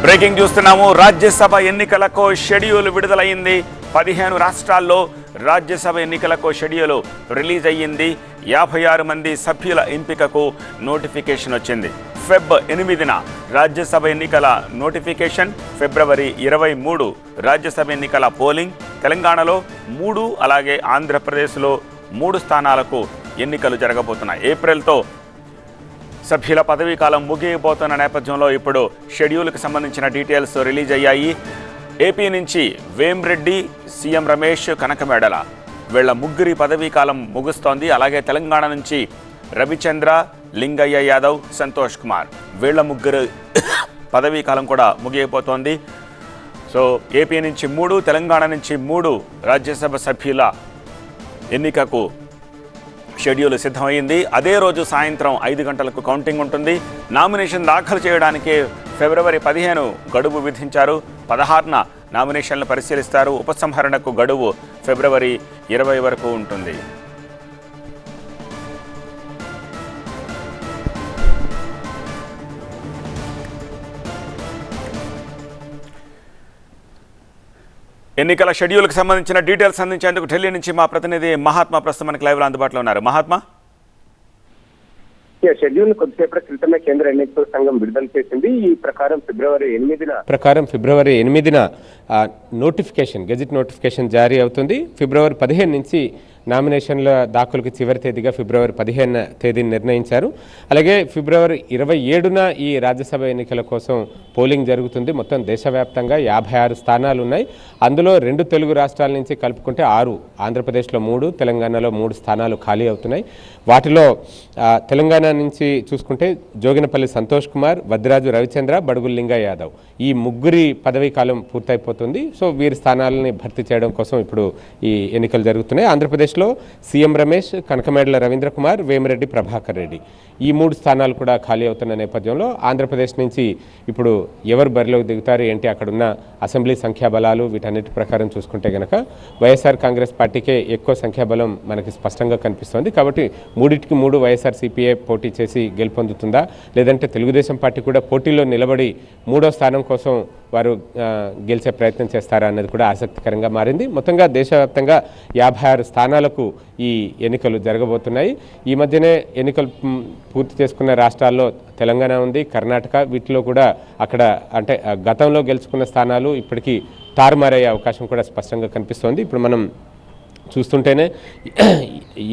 Breaking చూస్తున్నాము. రాజ్యసభ ఎన్నికలకు schedule విడుదలైంది. 15 రాష్ట్రాల్లో రాజ్యసభ ఎన్నికలకు షెడ్యూల్ రిలీజ్ అయ్యింది. 56 మంది సభ్యుల ఎంపికకు నోటిఫికేషన్ వచ్చింది. ఫెబ్ 8న రాజ్యసభ ఎన్నికల నోటిఫికేషన్, ఫిబ్రవరి 23 రాజ్యసభ ఎన్నికల పోలింగ్. తెలంగాణలో 3, అలాగే ఆంధ్రప్రదేశ్లో 3 స్థానాలకు ఎన్నికలు జరగబోతున్నాయి. ఏప్రిల్తో సభ్యుల పదవీ కాలం ముగియబోతున్న నేపథ్యంలో ఇప్పుడు షెడ్యూల్కి సంబంధించిన డీటెయిల్స్ రిలీజ్ అయ్యాయి. ఏపీ నుంచి వేమిరెడ్డి, సీఎం రమేష్, కనకమేడల వీళ్ళ ముగ్గురి పదవీ కాలం ముగుస్తోంది. అలాగే తెలంగాణ నుంచి రవిచంద్ర, లింగయ్య యాదవ్, సంతోష్ కుమార్ వీళ్ళ ముగ్గురు పదవీ కాలం కూడా ముగియబోతోంది. సో ఏపీ నుంచి 3, తెలంగాణ నుంచి 3 రాజ్యసభ సభ్యుల ఎన్నికకు షెడ్యూల్ సిద్ధమైంది. అదే రోజు సాయంత్రం 5 గంటలకు కౌంటింగ్ ఉంటుంది. నామినేషన్ దాఖలు చేయడానికి ఫిబ్రవరి 15 గడువు విధించారు. 16న నామినేషన్లు పరిశీలిస్తారు. ఉపసంహరణకు గడువు ఫిబ్రవరి 20 వరకు ఉంటుంది. ఎన్నికల షెడ్యూల్కి సంబంధించిన డీటెయిల్స్ అందించేందుకు ఢిల్లీ నుంచి మా ప్రతినిధి మహాత్మా ప్రస్తుతం మనకి లైవ్లో అందుబాటులో ఉన్నారు. మహాత్మా, షెడ్యూల్ కొద్దిసేపటి క్రితమే కేంద్ర ఎన్నికల సంఘం విడుదల చేసింది. ఈ ప్రకారం ఫిబ్రవరి 8న నోటిఫికేషన్, గెజిట్ నోటిఫికేషన్ జారీ అవుతుంది. ఫిబ్రవరి 15 నుంచి నామినేషన్ల దాఖలుకి చివరి తేదీగా ఫిబ్రవరి 15 తేదీని నిర్ణయించారు. అలాగే ఫిబ్రవరి 27న ఈ రాజ్యసభ ఎన్నికల కోసం పోలింగ్ జరుగుతుంది. మొత్తం దేశవ్యాప్తంగా 56 స్థానాలు ఉన్నాయి. అందులో 2 తెలుగు రాష్ట్రాల నుంచి కలుపుకుంటే 6, ఆంధ్రప్రదేశ్లో 3, తెలంగాణలో 3 స్థానాలు ఖాళీ అవుతున్నాయి. వాటిలో తెలంగాణ నుంచి చూసుకుంటే జోగినపల్లి సంతోష్ కుమార్, వద్దిరాజు రవిచంద్ర, బడుగుల లింగయ్య యాదవ్ ఈ ముగ్గురి పదవీ కాలం పూర్తయిపోతుంది. సో వీరి స్థానాలని భర్తీ చేయడం కోసం ఇప్పుడు ఈ ఎన్నికలు జరుగుతున్నాయి. ఆంధ్రప్రదేశ్లో సీఎం రమేష్, కనకమేడల రవీంద్ర కుమార్, వేమిరెడ్డి ప్రభాకర్ రెడ్డి ఈ 3 స్థానాలు కూడా ఖాళీ అవుతున్న నేపథ్యంలో ఆంధ్రప్రదేశ్ నుంచి ఇప్పుడు ఎవరు బరిలోకి దిగుతారు ఏంటి, అక్కడున్న అసెంబ్లీ సంఖ్యాబలాలు వీటన్నిటి ప్రకారం చూసుకుంటే కనుక వైఎస్ఆర్ కాంగ్రెస్ పార్టీకే ఎక్కువ సంఖ్యాబలం మనకి స్పష్టంగా కనిపిస్తోంది. కాబట్టి 3 వైఎస్ఆర్ సిపిఐ పోటీ చేసి గెలుపొందుతుందా, లేదంటే తెలుగుదేశం పార్టీ కూడా పోటీలో నిలబడి 3వ స్థానం కోసం వారు గెలిచే ప్రయత్నం చేస్తారా అన్నది కూడా ఆసక్తికరంగా మారింది. మొత్తంగా దేశవ్యాప్తంగా 56 స్థానాలకు ఈ ఎన్నికలు జరగబోతున్నాయి. ఈ మధ్యనే ఎన్నికలు పూర్తి చేసుకున్న రాష్ట్రాల్లో తెలంగాణ ఉంది, కర్ణాటక. వీటిలో కూడా అక్కడ అంటే గతంలో గెలుచుకున్న స్థానాలు ఇప్పటికీ తారుమారయ్యే అవకాశం కూడా స్పష్టంగా కనిపిస్తోంది. ఇప్పుడు మనం చూస్తుంటేనే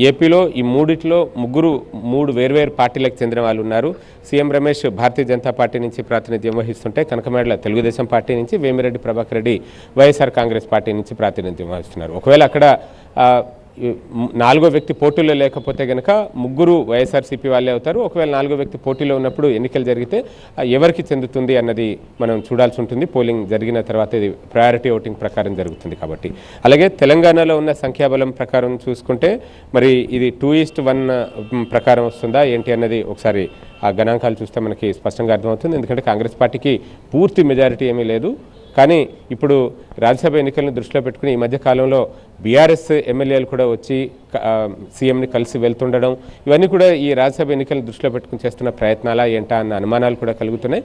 ఏపీలో ఈ 3 వేర్వేరు పార్టీలకు చెందిన వాళ్ళు ఉన్నారు. సీఎం రమేష్ భారతీయ జనతా పార్టీ నుంచి ప్రాతినిధ్యం వహిస్తుంటే కనకమేడల తెలుగుదేశం పార్టీ నుంచి, వేమిరెడ్డి ప్రభాకర్ రెడ్డి వైఎస్ఆర్ కాంగ్రెస్ పార్టీ నుంచి ప్రాతినిధ్యం వహిస్తున్నారు. ఒకవేళ అక్కడ 4వ వ్యక్తి పోటీలో లేకపోతే కనుక 3 వైఎస్ఆర్సీపీ వాళ్ళే అవుతారు. ఒకవేళ 4వ వ్యక్తి పోటీలో ఉన్నప్పుడు ఎన్నికలు జరిగితే ఎవరికి చెందుతుంది అన్నది మనం చూడాల్సి ఉంటుంది. పోలింగ్ జరిగిన తర్వాత ఇది ప్రయారిటీ ఓటింగ్ ప్రకారం జరుగుతుంది కాబట్టి. అలాగే తెలంగాణలో ఉన్న సంఖ్యాబలం ప్రకారం చూసుకుంటే మరి ఇది 2:1 ప్రకారం వస్తుందా ఏంటి అన్నది ఒకసారి ఆ గణాంకాలు చూస్తే మనకి స్పష్టంగా అర్థమవుతుంది. ఎందుకంటే కాంగ్రెస్ పార్టీకి పూర్తి మెజారిటీ ఏమీ లేదు. కానీ ఇప్పుడు రాజ్యసభ ఎన్నికలను దృష్టిలో పెట్టుకుని ఈ మధ్య కాలంలో బీఆర్ఎస్ ఎమ్మెల్యేలు కూడా వచ్చి సీఎంని కలిసి వెళ్తుండడం, ఇవన్నీ కూడా ఈ రాజ్యసభ ఎన్నికలను దృష్టిలో పెట్టుకుని చేస్తున్న ప్రయత్నాలా ఏంటా అన్న అనుమానాలు కూడా కలుగుతున్నాయి.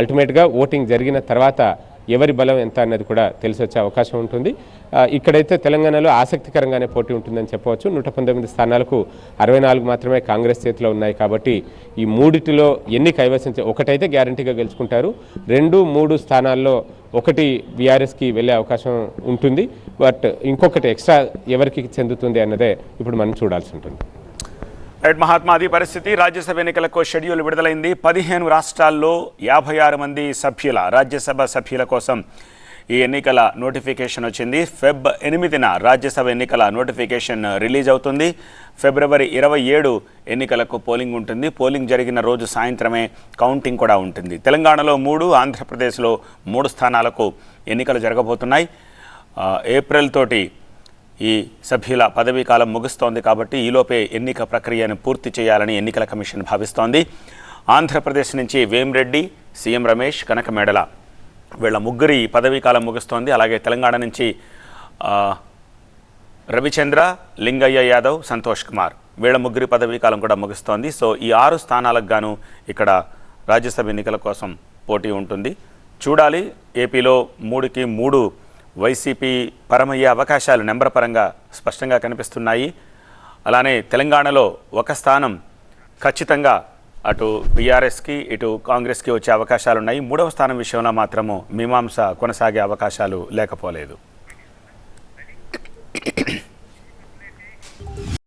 అల్టిమేట్గా ఓటింగ్ జరిగిన తర్వాత ఎవరి బలం ఎంత అన్నది కూడా తెలిసి వచ్చే అవకాశం ఉంటుంది. ఇక్కడైతే తెలంగాణలో ఆసక్తికరంగానే పోటీ ఉంటుందని చెప్పవచ్చు. 119 స్థానాలకు 64 మాత్రమే కాంగ్రెస్ చేతిలో ఉన్నాయి. కాబట్టి ఈ 3 ఎన్ని కైవసించే ఒకటైతే గ్యారంటీగా గెలుచుకుంటారు. 2, 3 స్థానాల్లో ఒకటి బీఆర్ఎస్కి వెళ్ళే అవకాశం ఉంటుంది. బట్ ఇంకొకటి ఎక్స్ట్రా ఎవరికి చెందుతుంది అన్నదే ఇప్పుడు మనం చూడాల్సి ఉంటుంది. రైట్ మహాత్మా, అది పరిస్థితి. రాజ్యసభ ఎన్నికలకు షెడ్యూల్ విడుదలైంది. 15 రాష్ట్రాల్లో 56 మంది సభ్యుల రాజ్యసభ సభ్యుల కోసం ఈ ఎన్నికల నోటిఫికేషన్ వచ్చింది. ఫెబ్ 8న రాజ్యసభ ఎన్నికల నోటిఫికేషన్ రిలీజ్ అవుతుంది. ఫిబ్రవరి 27 ఎన్నికలకు పోలింగ్ ఉంటుంది. పోలింగ్ జరిగిన రోజు సాయంత్రమే కౌంటింగ్ కూడా ఉంటుంది. తెలంగాణలో 3, ఆంధ్రప్రదేశ్లో 3 స్థానాలకు ఎన్నికలు జరగబోతున్నాయి. ఏప్రిల్ తోటి ఈ సభ్యుల పదవీ కాలం ముగుస్తోంది. కాబట్టి ఈలోపే ఎన్నిక ప్రక్రియను పూర్తి చేయాలని ఎన్నికల కమిషన్ భావిస్తోంది. ఆంధ్రప్రదేశ్ నుంచి వేమిరెడ్డి, సీఎం రమేష్, కనకమేడల వీళ్ళ ముగ్గురి పదవీ కాలం ముగుస్తోంది. అలాగే తెలంగాణ నుంచి రవిచంద్ర, లింగయ్య యాదవ్, సంతోష్ కుమార్ వీళ్ళ ముగ్గురి పదవీ కాలం కూడా ముగుస్తోంది. సో ఈ 6 స్థానాలకు గాను ఇక్కడ రాజ్యసభ ఎన్నికల కోసం పోటీ ఉంటుంది. చూడాలి. ఏపీలో 3కి 3 వైసీపీ పరమయ్యే అవకాశాలు నెంబర్ పరంగా స్పష్టంగా కనిపిస్తున్నాయి. అలానే తెలంగాణలో ఒక స్థానం ఖచ్చితంగా అటు బీఆర్ఎస్కి ఇటు కాంగ్రెస్కి వచ్చే అవకాశాలున్నాయి. 3వ స్థానం విషయంలో మాత్రము మీమాంస కొనసాగే అవకాశాలు లేకపోలేదు.